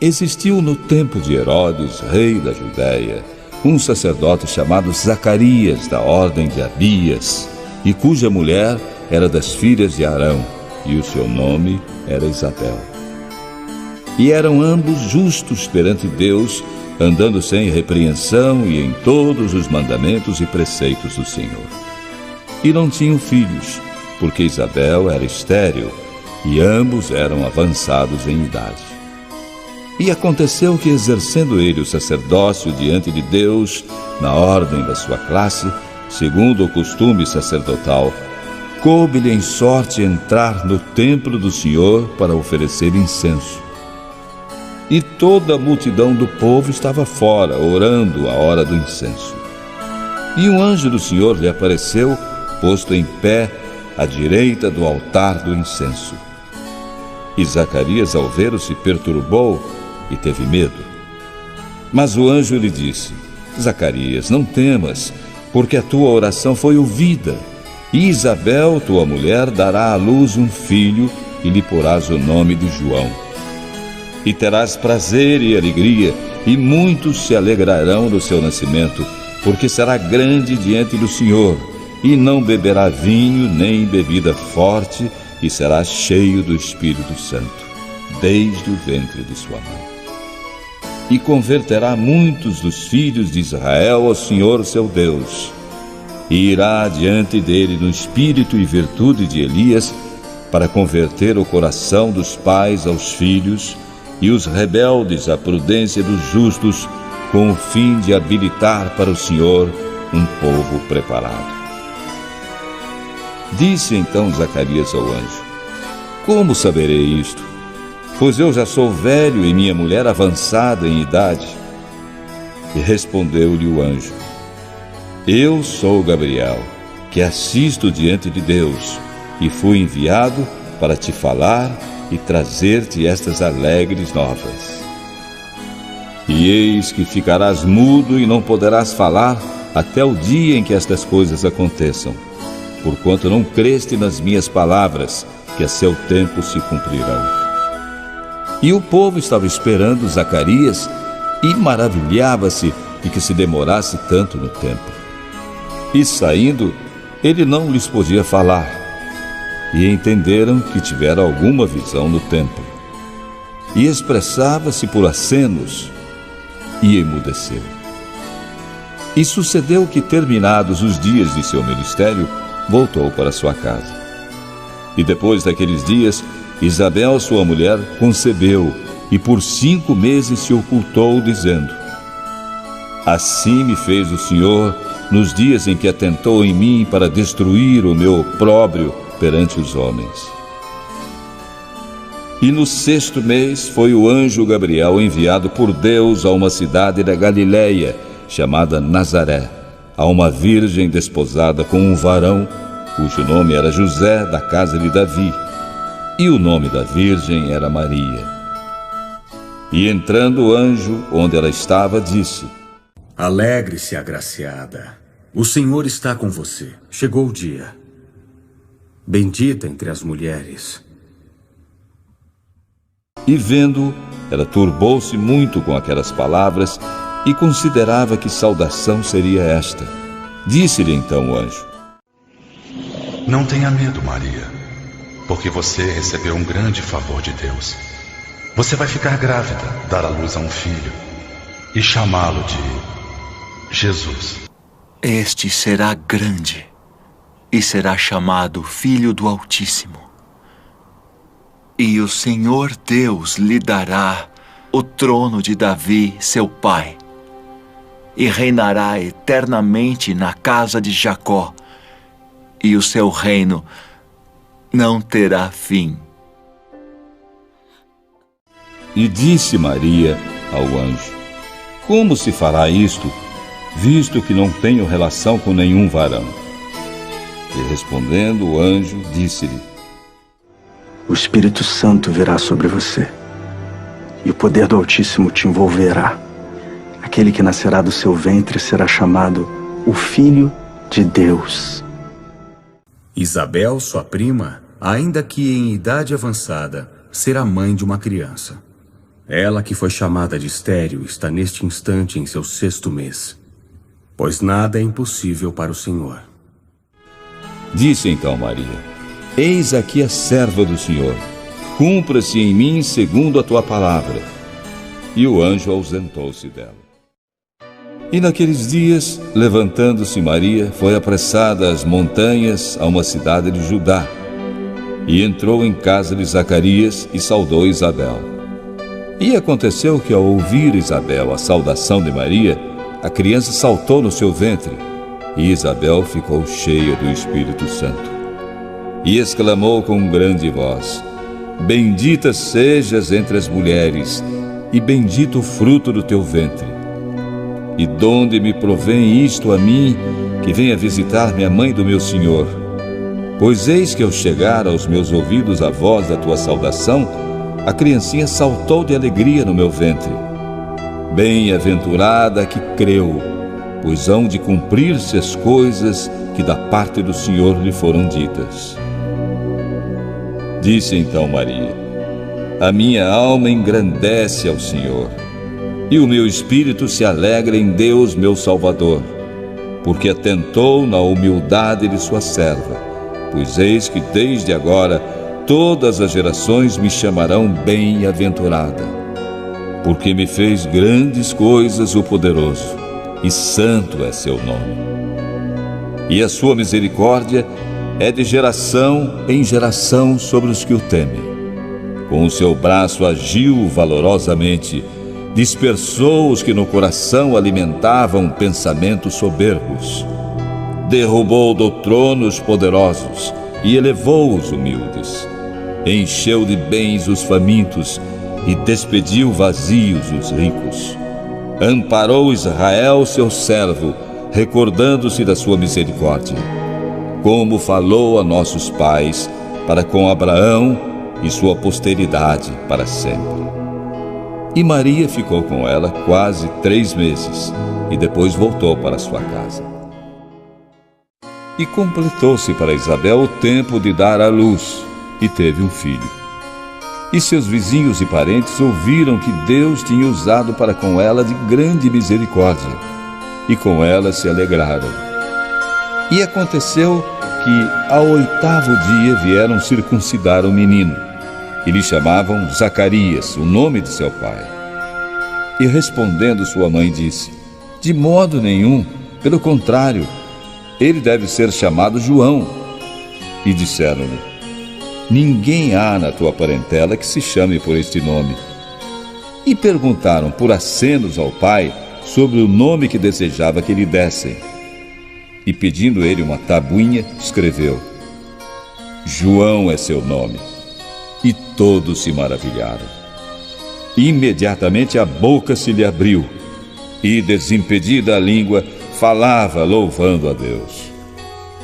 Existiu no tempo de Herodes, rei da Judéia, um sacerdote chamado Zacarias, da ordem de Abias, e cuja mulher era das filhas de Arão, e o seu nome era Isabel. E eram ambos justos perante Deus, andando sem repreensão e em todos os mandamentos e preceitos do Senhor. E não tinham filhos, porque Isabel era estéril, e ambos eram avançados em idade. E aconteceu que, exercendo ele o sacerdócio diante de Deus, na ordem da sua classe, segundo o costume sacerdotal, coube-lhe em sorte entrar no templo do Senhor para oferecer incenso. E toda a multidão do povo estava fora, orando à hora do incenso. E um anjo do Senhor lhe apareceu, posto em pé, à direita do altar do incenso. E Zacarias, ao ver-o, se perturbou e teve medo. Mas o anjo lhe disse: Zacarias, não temas, porque a tua oração foi ouvida. E Isabel, tua mulher, dará à luz um filho, e lhe porás o nome de João. E terás prazer e alegria, e muitos se alegrarão do seu nascimento, porque será grande diante do Senhor, e não beberá vinho nem bebida forte, e será cheio do Espírito Santo, desde o ventre de sua mãe. E converterá muitos dos filhos de Israel ao Senhor seu Deus, e irá diante dele no espírito e virtude de Elias, para converter o coração dos pais aos filhos, e os rebeldes à prudência dos justos, com o fim de habilitar para o Senhor um povo preparado. Disse então Zacarias ao anjo: Como saberei isto? Pois eu já sou velho e minha mulher avançada em idade. E respondeu-lhe o anjo: Eu sou Gabriel, que assisto diante de Deus, e fui enviado para te falar e trazer-te estas alegres novas. E eis que ficarás mudo e não poderás falar até o dia em que estas coisas aconteçam, porquanto não creste nas minhas palavras, que a seu tempo se cumprirão. E o povo estava esperando Zacarias e maravilhava-se de que se demorasse tanto no templo. E saindo, ele não lhes podia falar, e entenderam que tivera alguma visão no templo. E expressava-se por acenos, e emudeceu. E sucedeu que, terminados os dias de seu ministério, voltou para sua casa. E depois daqueles dias, Isabel, sua mulher, concebeu, e por 5 meses se ocultou, dizendo: Assim me fez o Senhor nos dias em que atentou em mim para destruir o meu opróbrio perante os homens. E no 6º mês foi o anjo Gabriel enviado por Deus a uma cidade da Galileia, chamada Nazaré, a uma virgem desposada com um varão, cujo nome era José, da casa de Davi, e o nome da virgem era Maria. E entrando o anjo onde ela estava, disse: Alegre-se, agraciada, o Senhor está com você. Chegou o dia. Bendita entre as mulheres. E vendo, ela turbou-se muito com aquelas palavras e considerava que saudação seria esta. Disse-lhe então o anjo: Não tenha medo, Maria, porque você recebeu um grande favor de Deus. Você vai ficar grávida, dar à luz a um filho, e chamá-lo de Jesus. Este será grande, e será chamado Filho do Altíssimo. E o Senhor Deus lhe dará o trono de Davi, seu pai, e reinará eternamente na casa de Jacó, e o seu reino não terá fim. E disse Maria ao anjo: Como se fará isto, visto que não tenho relação com nenhum varão? E respondendo o anjo, disse-lhe: O Espírito Santo virá sobre você, e o poder do Altíssimo te envolverá. Aquele que nascerá do seu ventre será chamado o Filho de Deus. Isabel, sua prima, ainda que em idade avançada, será mãe de uma criança. Ela que foi chamada de estéril está neste instante em seu 6º mês, pois nada é impossível para o Senhor. Disse então Maria: Eis aqui a serva do Senhor, cumpra-se em mim segundo a tua palavra. E o anjo ausentou-se dela. E naqueles dias, levantando-se Maria, foi apressada às montanhas, a uma cidade de Judá, e entrou em casa de Zacarias e saudou Isabel. E aconteceu que, ao ouvir Isabel a saudação de Maria, a criança saltou no seu ventre, e Isabel ficou cheia do Espírito Santo. E exclamou com grande voz: Bendita sejas entre as mulheres, e bendito o fruto do teu ventre. E donde me provém isto a mim, que venha visitar-me a mãe do meu Senhor? Pois eis que ao chegar aos meus ouvidos a voz da tua saudação, a criancinha saltou de alegria no meu ventre. Bem-aventurada que creu, pois hão de cumprir-se as coisas que da parte do Senhor lhe foram ditas. Disse então Maria: A minha alma engrandece ao Senhor, e o meu espírito se alegra em Deus meu Salvador, porque atentou na humildade de sua serva, pois eis que desde agora todas as gerações me chamarão bem-aventurada, porque me fez grandes coisas o poderoso, e santo é seu nome. E a sua misericórdia é de geração em geração sobre os que o temem. Com o seu braço agiu valorosamente, dispersou os que no coração alimentavam pensamentos soberbos. Derrubou do trono os poderosos e elevou os humildes. Encheu de bens os famintos e despediu vazios os ricos. Amparou Israel, seu servo, recordando-se da sua misericórdia, como falou a nossos pais, para com Abraão e sua posteridade para sempre. E Maria ficou com ela quase 3 meses, e depois voltou para sua casa. E completou-se para Isabel o tempo de dar à luz, e teve um filho. E seus vizinhos e parentes ouviram que Deus tinha usado para com ela de grande misericórdia, e com ela se alegraram. E aconteceu que, ao 8º dia, vieram circuncidar o menino, e lhe chamavam Zacarias, o nome de seu pai. E respondendo sua mãe disse: De modo nenhum, pelo contrário, ele deve ser chamado João. E disseram-lhe: Ninguém há na tua parentela que se chame por este nome. E perguntaram por acenos ao pai sobre o nome que desejava que lhe dessem. E pedindo ele uma tabuinha, escreveu: João é seu nome. E todos se maravilharam. Imediatamente a boca se lhe abriu, e desimpedida a língua, falava louvando a Deus.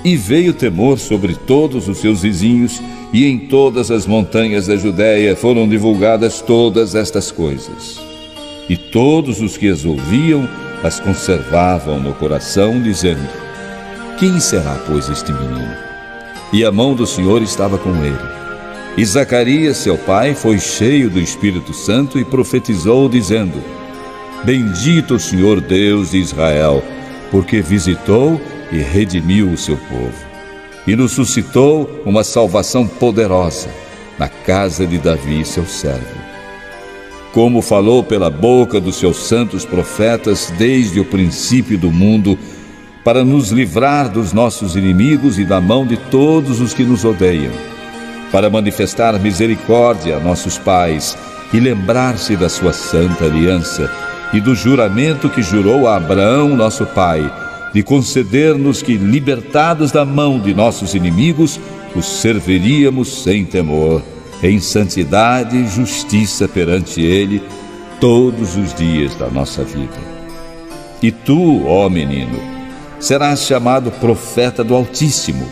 E veio temor sobre todos os seus vizinhos, e em todas as montanhas da Judéia foram divulgadas todas estas coisas. E todos os que as ouviam as conservavam no coração, dizendo: Quem será, pois, este menino? E a mão do Senhor estava com ele. E Zacarias, seu pai, foi cheio do Espírito Santo e profetizou, dizendo: Bendito o Senhor Deus de Israel, porque visitou e redimiu o seu povo, e nos suscitou uma salvação poderosa na casa de Davi, seu servo. Como falou pela boca dos seus santos profetas desde o princípio do mundo, para nos livrar dos nossos inimigos e da mão de todos os que nos odeiam, para manifestar misericórdia a nossos pais e lembrar-se da sua santa aliança e do juramento que jurou a Abraão, nosso pai, de conceder-nos que, libertados da mão de nossos inimigos, os serviríamos sem temor, em santidade e justiça perante ele, todos os dias da nossa vida. E tu, ó menino, serás chamado profeta do Altíssimo,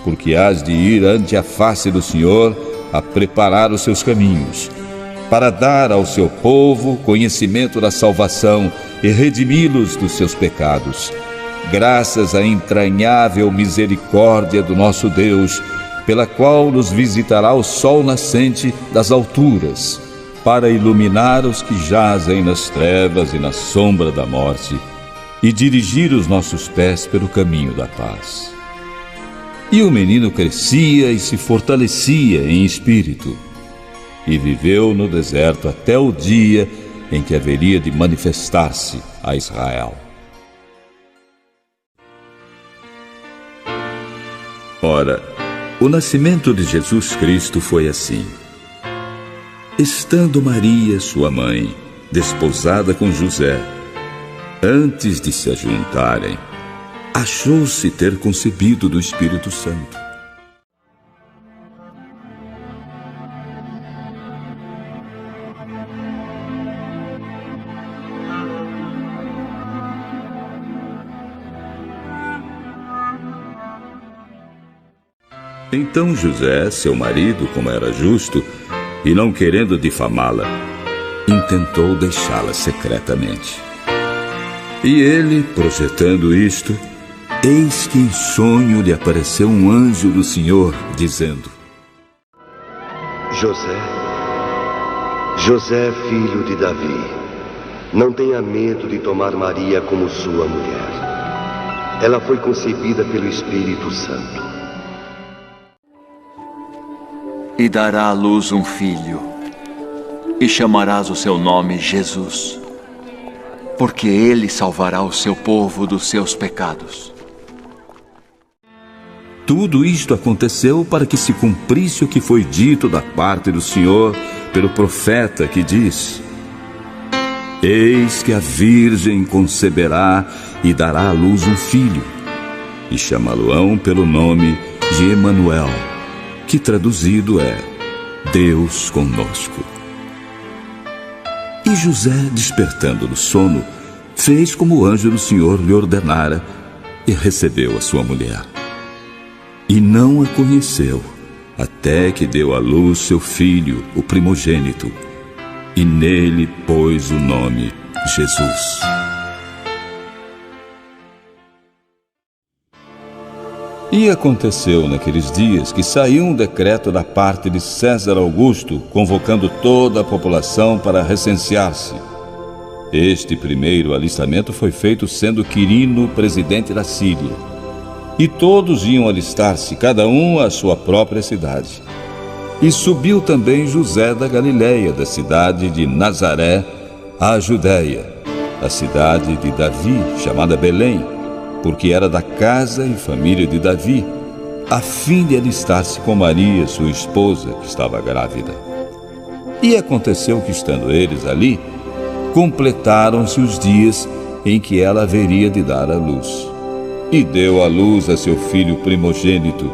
porque hás de ir ante a face do Senhor a preparar os seus caminhos, para dar ao seu povo conhecimento da salvação e redimi-los dos seus pecados, graças à entranhável misericórdia do nosso Deus, pela qual nos visitará o sol nascente das alturas, para iluminar os que jazem nas trevas e na sombra da morte, e dirigir os nossos pés pelo caminho da paz. E o menino crescia e se fortalecia em espírito, e viveu no deserto até o dia em que haveria de manifestar-se a Israel. Ora, o nascimento de Jesus Cristo foi assim. Estando Maria, sua mãe, desposada com José, antes de se ajuntarem, achou-se ter concebido do Espírito Santo. Então José, seu marido, como era justo, e não querendo difamá-la, intentou deixá-la secretamente. E ele, projetando isto, eis que em sonho lhe apareceu um anjo do Senhor, dizendo: José, filho de Davi, não tenha medo de tomar Maria como sua mulher. Ela foi concebida pelo Espírito Santo. E dará à luz um filho, e chamarás o seu nome Jesus, porque ele salvará o seu povo dos seus pecados. Tudo isto aconteceu para que se cumprisse o que foi dito da parte do Senhor pelo profeta, que diz: Eis que a virgem conceberá e dará à luz um filho, e chamá-lo-ão pelo nome de Emanuel, que traduzido é Deus conosco. E José, despertando do sono, fez como o anjo do Senhor lhe ordenara e recebeu a sua mulher. E não a conheceu, até que deu à luz seu filho, o primogênito, e nele pôs o nome Jesus. E aconteceu naqueles dias que saiu um decreto da parte de César Augusto, convocando toda a população para recensear-se. Este primeiro alistamento foi feito sendo Quirino presidente da Síria. E todos iam alistar-se, cada um à sua própria cidade. E subiu também José da Galileia, da cidade de Nazaré, à Judéia, a cidade de Davi, chamada Belém, porque era da casa e família de Davi, a fim de alistar-se com Maria, sua esposa, que estava grávida. E aconteceu que, estando eles ali, completaram-se os dias em que ela haveria de dar à luz. E deu à luz a seu filho primogênito,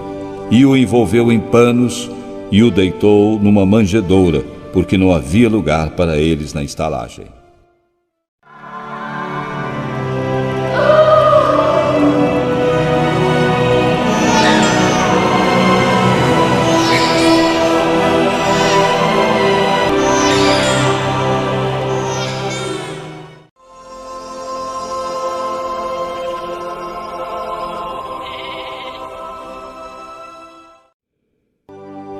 e o envolveu em panos, e o deitou numa manjedoura, porque não havia lugar para eles na estalagem.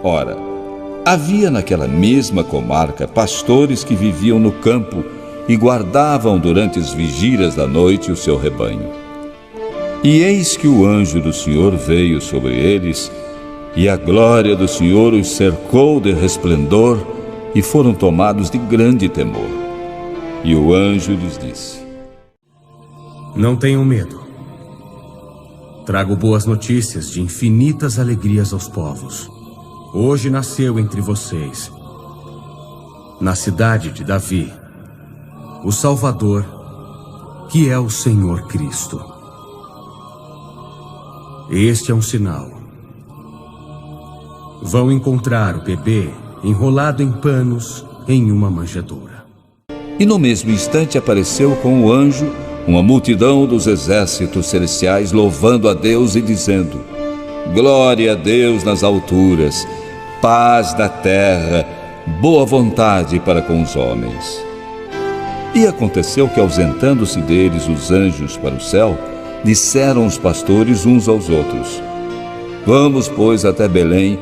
Ora, havia naquela mesma comarca pastores que viviam no campo e guardavam durante as vigílias da noite o seu rebanho. E eis que o anjo do Senhor veio sobre eles, e a glória do Senhor os cercou de resplendor, e foram tomados de grande temor. E o anjo lhes disse: Não tenham medo. Trago boas notícias de infinitas alegrias aos povos. Hoje nasceu entre vocês, na cidade de Davi, o Salvador, que é o Senhor Cristo. Este é um sinal. Vão encontrar o bebê enrolado em panos em uma manjedoura. E no mesmo instante apareceu com o anjo uma multidão dos exércitos celestiais, louvando a Deus e dizendo: Glória a Deus nas alturas, paz na terra, boa vontade para com os homens. E aconteceu que, ausentando-se deles os anjos para o céu, disseram os pastores uns aos outros: Vamos, pois, até Belém,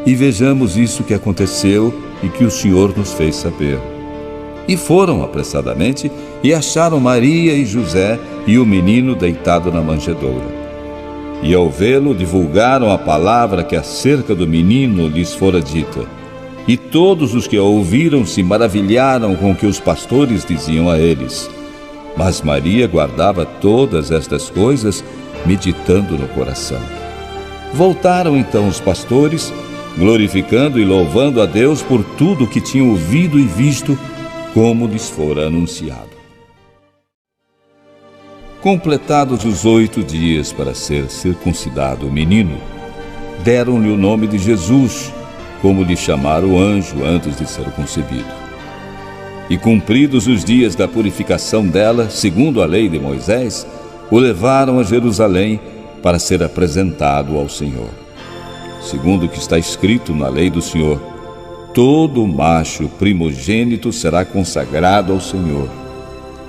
e vejamos isso que aconteceu e que o Senhor nos fez saber. E foram apressadamente e acharam Maria e José e o menino deitado na manjedoura. E ao vê-lo, divulgaram a palavra que acerca do menino lhes fora dita. E todos os que a ouviram se maravilharam com o que os pastores diziam a eles. Mas Maria guardava todas estas coisas, meditando no coração. Voltaram então os pastores, glorificando e louvando a Deus por tudo o que tinham ouvido e visto, como lhes fora anunciado. Completados os 8 dias para ser circuncidado o menino, deram-lhe o nome de Jesus, como lhe chamara o anjo antes de ser concebido. E cumpridos os dias da purificação dela, segundo a lei de Moisés, o levaram a Jerusalém para ser apresentado ao Senhor. Segundo o que está escrito na lei do Senhor, todo macho primogênito será consagrado ao Senhor,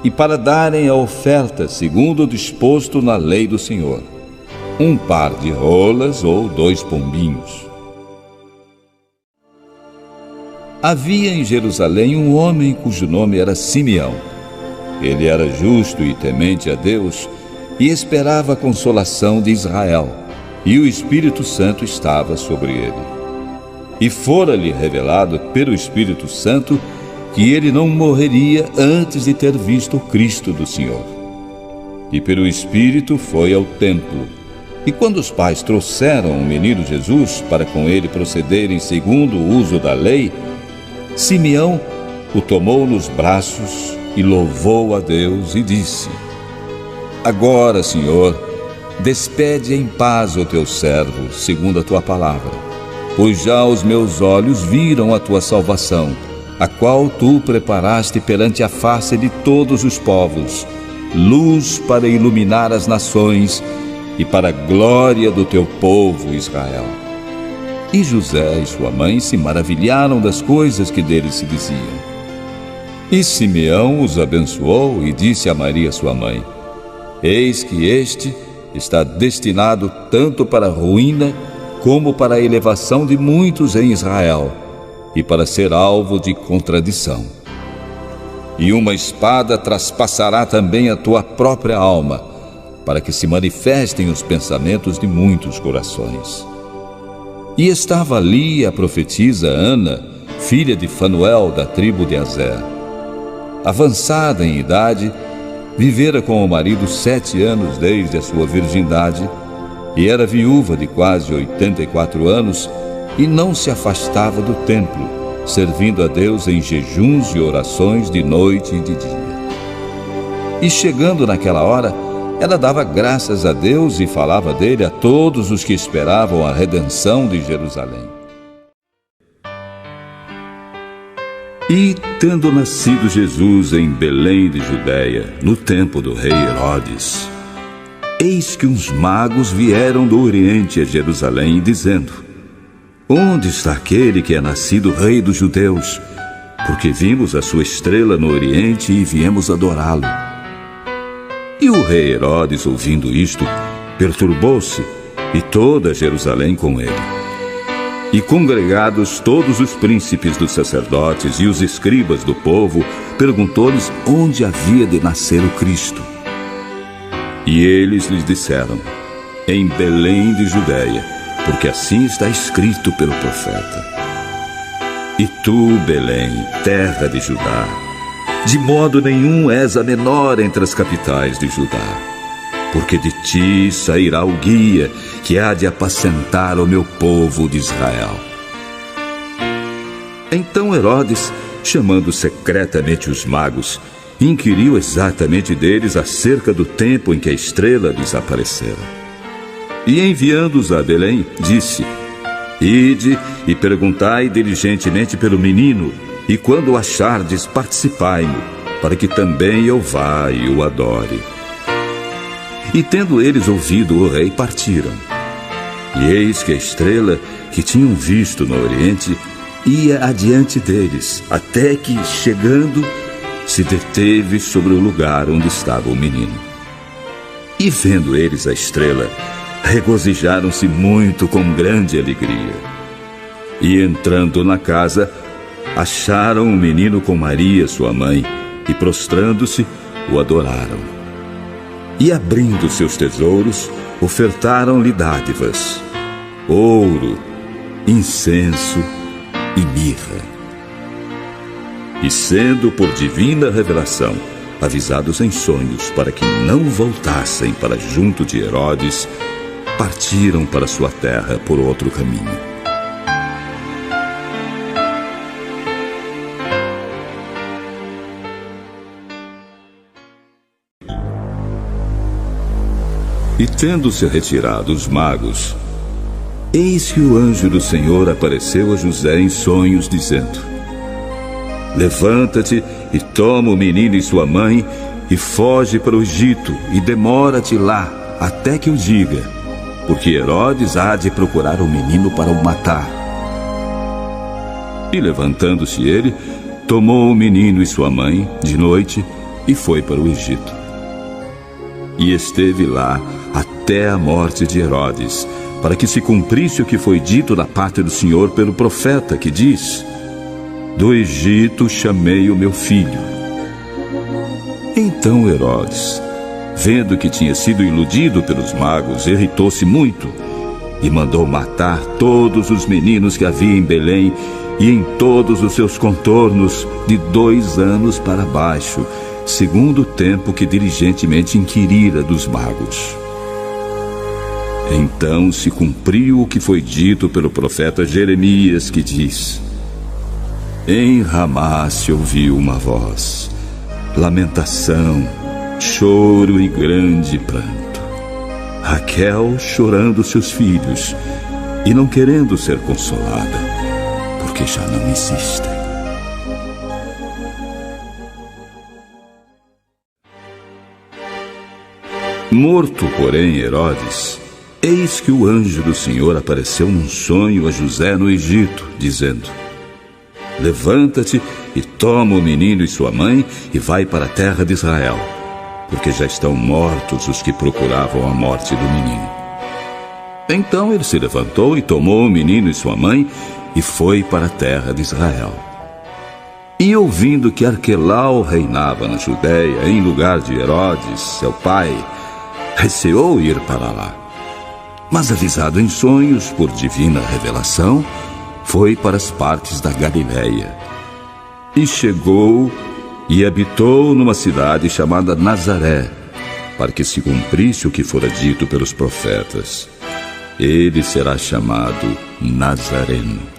e para darem a oferta segundo o disposto na lei do Senhor, 1 par de rolas ou 2 pombinhos. Havia em Jerusalém um homem cujo nome era Simeão. Ele era justo e temente a Deus e esperava a consolação de Israel, e o Espírito Santo estava sobre ele. E fora-lhe revelado pelo Espírito Santo que ele não morreria antes de ter visto o Cristo do Senhor. E pelo Espírito foi ao templo. E quando os pais trouxeram o menino Jesus para com ele procederem segundo o uso da lei, Simeão o tomou nos braços e louvou a Deus e disse: Agora, Senhor, despede em paz o teu servo, segundo a tua palavra, pois já os meus olhos viram a tua salvação, a qual tu preparaste perante a face de todos os povos, luz para iluminar as nações e para a glória do teu povo Israel. E José e sua mãe se maravilharam das coisas que dele se diziam. E Simeão os abençoou e disse a Maria sua mãe: Eis que este está destinado tanto para a ruína como para a elevação de muitos em Israel, e para ser alvo de contradição. E uma espada traspassará também a tua própria alma, para que se manifestem os pensamentos de muitos corações. E estava ali a profetisa Ana, filha de Fanuel, da tribo de Aser. Avançada em idade, vivera com o marido 7 anos desde a sua virgindade, e era viúva de quase 84 anos, e não se afastava do templo, servindo a Deus em jejuns e orações de noite e de dia. E chegando naquela hora, ela dava graças a Deus e falava dele a todos os que esperavam a redenção de Jerusalém. E, tendo nascido Jesus em Belém de Judeia, no tempo do rei Herodes, eis que uns magos vieram do Oriente a Jerusalém, dizendo: Onde está aquele que é nascido rei dos judeus? Porque vimos a sua estrela no Oriente e viemos adorá-lo. E o rei Herodes, ouvindo isto, perturbou-se, e toda Jerusalém com ele. E congregados todos os príncipes dos sacerdotes e os escribas do povo, perguntou-lhes onde havia de nascer o Cristo. E eles lhes disseram: Em Belém de Judeia, porque assim está escrito pelo profeta: E tu, Belém, terra de Judá, de modo nenhum és a menor entre as capitais de Judá, porque de ti sairá o guia que há de apacentar o meu povo de Israel. Então Herodes, chamando secretamente os magos, inquiriu exatamente deles acerca do tempo em que a estrela lhes aparecera. E enviando-os a Belém, disse: Ide e perguntai diligentemente pelo menino, e quando o achardes, participai-mo, para que também eu vá e o adore. E tendo eles ouvido o rei, partiram. E eis que a estrela que tinham visto no Oriente ia adiante deles, até que, chegando, se deteve sobre o lugar onde estava o menino. E vendo eles a estrela, regozijaram-se muito com grande alegria. E entrando na casa, acharam o menino com Maria, sua mãe, e prostrando-se, o adoraram. E abrindo seus tesouros, ofertaram-lhe dádivas, ouro, incenso e mirra. E sendo por divina revelação avisados em sonhos para que não voltassem para junto de Herodes, partiram para sua terra por outro caminho. E tendo-se retirado os magos, eis que o anjo do Senhor apareceu a José em sonhos, dizendo: levanta-te e toma o menino e sua mãe e foge para o Egito e demora-te lá até que eu diga, porque Herodes há de procurar o menino para o matar. E levantando-se ele, tomou o menino e sua mãe de noite e foi para o Egito. E esteve lá até a morte de Herodes, para que se cumprisse o que foi dito da parte do Senhor pelo profeta, que diz: do Egito chamei o meu filho. Então Herodes, vendo que tinha sido iludido pelos magos, irritou-se muito e mandou matar todos os meninos que havia em Belém e em todos os seus contornos, de 2 anos para baixo, segundo o tempo que diligentemente inquirira dos magos. Então se cumpriu o que foi dito pelo profeta Jeremias, que diz: em Ramá se ouviu uma voz, lamentação, choro e grande pranto. Raquel chorando seus filhos e não querendo ser consolada, porque já não existem. Morto, porém, Herodes, eis que o anjo do Senhor apareceu num sonho a José no Egito, dizendo: levanta-te e toma o menino e sua mãe e vai para a terra de Israel, porque já estão mortos os que procuravam a morte do menino. Então ele se levantou e tomou o menino e sua mãe e foi para a terra de Israel. E ouvindo que Arquelau reinava na Judéia em lugar de Herodes, seu pai, receou ir para lá. Mas avisado em sonhos por divina revelação, foi para as partes da Galileia. E chegou e habitou numa cidade chamada Nazaré, para que se cumprisse o que fora dito pelos profetas: ele será chamado Nazareno.